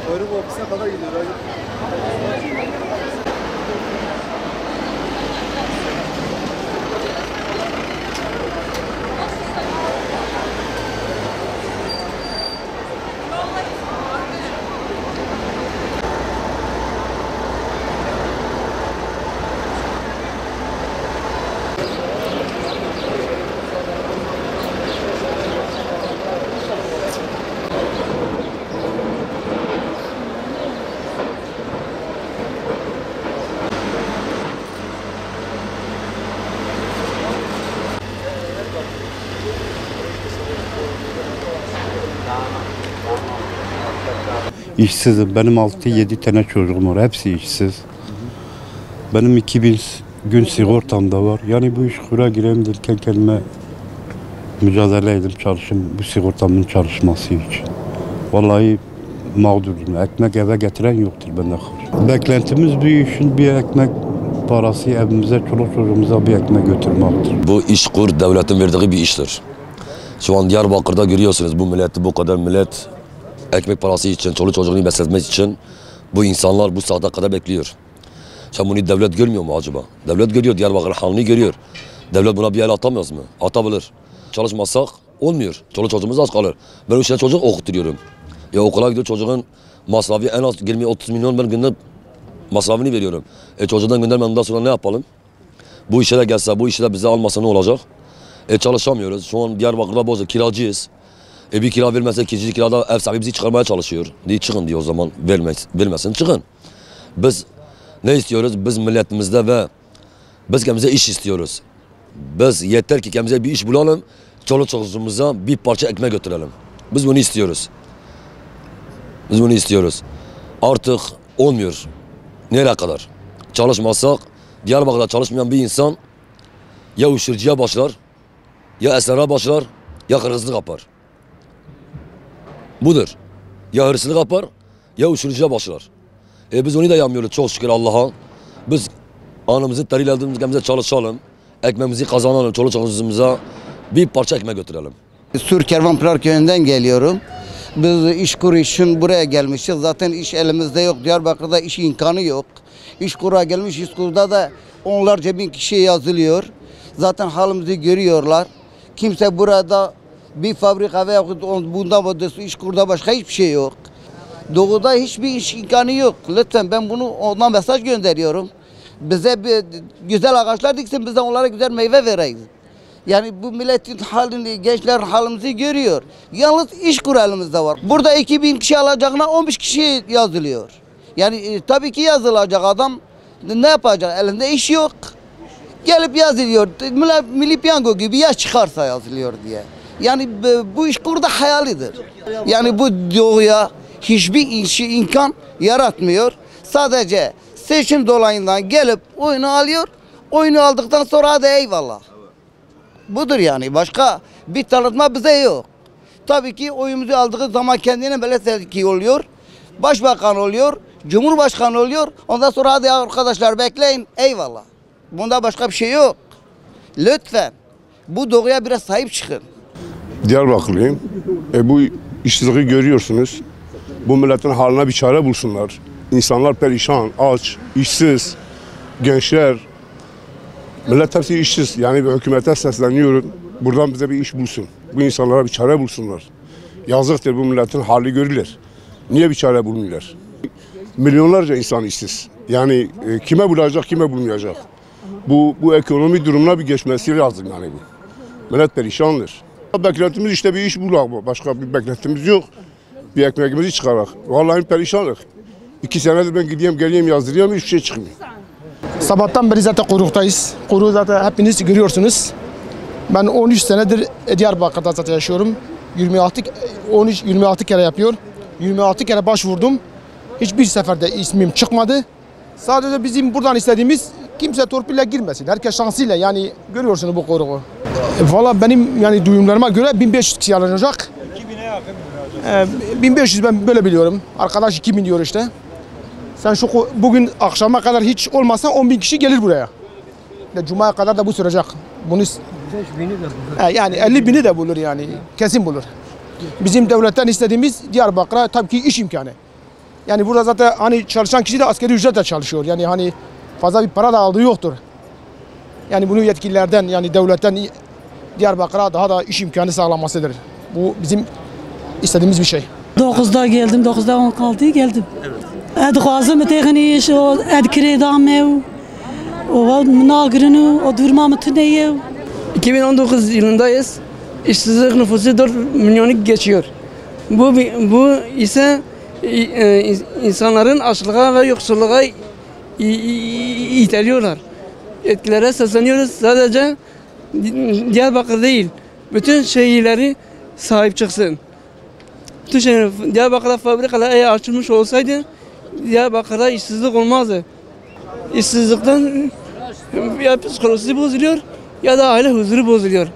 Kuyruk ofisine kadar gidiyor. İşsizim. Benim 6-7 tane çocuğum var. Hepsi işsiz. Benim 2000 gün sigortam da var. Yani bu iş kura gireyim derken kendime mücadele edip çalışayım bu sigortamın çalışması için. Vallahi mağdurum. Ekmek eve getiren yoktur bende kadar. Beklentimiz bir işin bir ekmek parası evimize, çoluk çocuğumuza bir ekmek götürmektir. Bu İşkur devletin verdiği bir iştir. Şu an Diyarbakır'da görüyorsunuz bu milleti, bu kadar millet ekmek parası için, çoluk çocuğunu besletmek için bu insanlar bu saate kadar bekliyor. Sen bunu devlet görmüyor mu acaba? Devlet görüyor, Diyarbakır halini görüyor. Devlet buna bir el atamaz mı? Atabilir. Çalışmazsak olmuyor. Çoluk çocuğumuz az kalır. Ben 3 tane çocuk okutturuyorum. Ya okula gidiyor çocuğun masrafı en az 20-30 milyon ben günde masrafını veriyorum. Çocuğundan göndermeden ondan sonra ne yapalım? Bu işe de gelse, bu işe de bize almasa ne olacak? Çalışamıyoruz. Şu an Diyarbakır'da bozuk, kiracıyız. Bir kira vermezse ikinci kirada ev sahibi bizi çıkarmaya çalışıyor. Diye çıkın diyor o zaman vermesin çıkın. Biz ne istiyoruz? Biz milletimizde ve biz kendimize iş istiyoruz. Biz yeter ki kendimize bir iş bulalım. Çoluk çocuğumuza bir parça ekmek götürelim. Biz bunu istiyoruz. Biz bunu istiyoruz. Artık olmuyor. Nereye kadar? Çalışmazsak Diyarbakır'da çalışmayan bir insan ya uyuşturucuya başlar, ya esrara başlar, ya hırsızlık yapar. Budur. Ya hırsızlık yapar, ya uyuşturucuya başlar. Biz onu da yapmıyoruz çok şükür Allah'a. Biz anımızı teriyle aldığımız kendimize çalışalım. Ekmeğimizi kazanalım, çoluk çocuğumuza bir parça ekmek götürelim. Sur Kervanpınar köyünden geliyorum. Biz İşkur için buraya gelmişiz. Zaten iş elimizde yok. Diyarbakır'da iş imkanı yok. İşkur'a gelmiş, İşkur'da da onlarca bin kişi yazılıyor. Zaten halimizi görüyorlar. Kimse burada bir fabrika veya bundan vadisi İşkur'da başka hiçbir şey yok. Doğuda hiçbir iş imkanı yok. Lütfen ben bunu ondan mesaj gönderiyorum. Bize bir güzel ağaçlar diksin, biz de onlara güzel meyve vereyiz. Yani bu milletin halini, gençler halimizi görüyor. Yalnız İşkur elimizde var. Burada 2000 kişi alacağına 15 kişi yazılıyor. Yani tabii ki yazılacak adam ne yapacak? Elinde iş yok. Gelip yazılıyor. Milli piyango gibi ya çıkarsa yazılıyor diye. Yani bu İşkur da hayalidir. Yani bu doğuya hiçbir imkan yaratmıyor. Sadece seçim dolayından gelip oyunu alıyor. Oyunu aldıktan sonra hadi eyvallah. Budur yani. Başka bir tanıtma bize yok. Tabii ki oyumuzu aldığı zaman kendine milletvekili oluyor. Başbakan oluyor. Cumhurbaşkanı oluyor. Ondan sonra hadi arkadaşlar bekleyin. Eyvallah. Bunda başka bir şey yok. Lütfen bu doğuya biraz sahip çıkın. Diyarbakırlıyım. Bu işsizliği görüyorsunuz. Bu milletin haline bir çare bulsunlar. İnsanlar perişan, aç, işsiz, gençler. Millet hepsi işsiz. Yani bir hükümete sesleniyorum. Buradan bize bir iş bulsun. Bu insanlara bir çare bulsunlar. Yazıktır bu milletin hali görülür. Niye bir çare bulmuyorlar? Milyonlarca insan işsiz. Yani kime bulacak, kime bulmayacak? Bu ekonomi durumuna bir geçmesi lazım yani bu. Millet perişandır. Beklentimiz işte bir iş bulak. Başka bir beklentimiz yok. Bir ekmeğimizi çıkarak. Vallahi perişanlık. 2 senedir ben gideyim geleyim yazdırıyorum hiçbir şey çıkmıyor. Sabahtan beri zaten kuyruktayız. Kuyruğu zaten hepiniz görüyorsunuz. Ben 13 senedir Diyarbakır'da zaten yaşıyorum. 26 kere yapıyor. 26 kere başvurdum. Hiçbir seferde ismim çıkmadı. Sadece bizim buradan istediğimiz kimse torpille girmesin. Herkes şansıyla yani görüyorsunuz bu kuyruğu. Valla benim yani duyumlarıma göre 1500 kişi alınacak. 2000'e yakın. 1500 ben böyle biliyorum. Arkadaş 2000 diyor işte. Sen bugün akşama kadar hiç olmasa 10.000 kişi gelir buraya. Cuma'ya kadar da bu sürecek. Bunu 5.000'i de bulur. Yani 50.000'i de bulur yani. Kesin bulur. Bizim devletten istediğimiz Diyarbakır'a tabii ki iş imkanı. Yani burada zaten hani çalışan kişi de asgari ücretle çalışıyor. Yani hani fazla bir para da aldığı yoktur. Yani bunu yetkililerden yani devletten Diyarbakır'a daha da iş imkanı sağlanmasıdır. Bu bizim istediğimiz bir şey. 9'da geldim, 9'da 16'ya geldim. Evet. Edgazım tekniş, o edkiredam ev, o nagırını, o durmamı tüneyev. 2019 yılındayız. İşsizlik nüfusu 4 milyonu geçiyor. Bu ise insanların açlığa ve yoksulluğa iteliyorlar. Etkilere sesleniyoruz. Sadece Diyarbakır değil, bütün şehirleri sahip çıksın. Bütün şehir, Diyarbakır'da fabrikalar eğer açılmış olsaydı Diyarbakır'da işsizlik olmazdı. İşsizlikten ya psikolojisi bozuluyor ya da aile huzuru bozuluyor.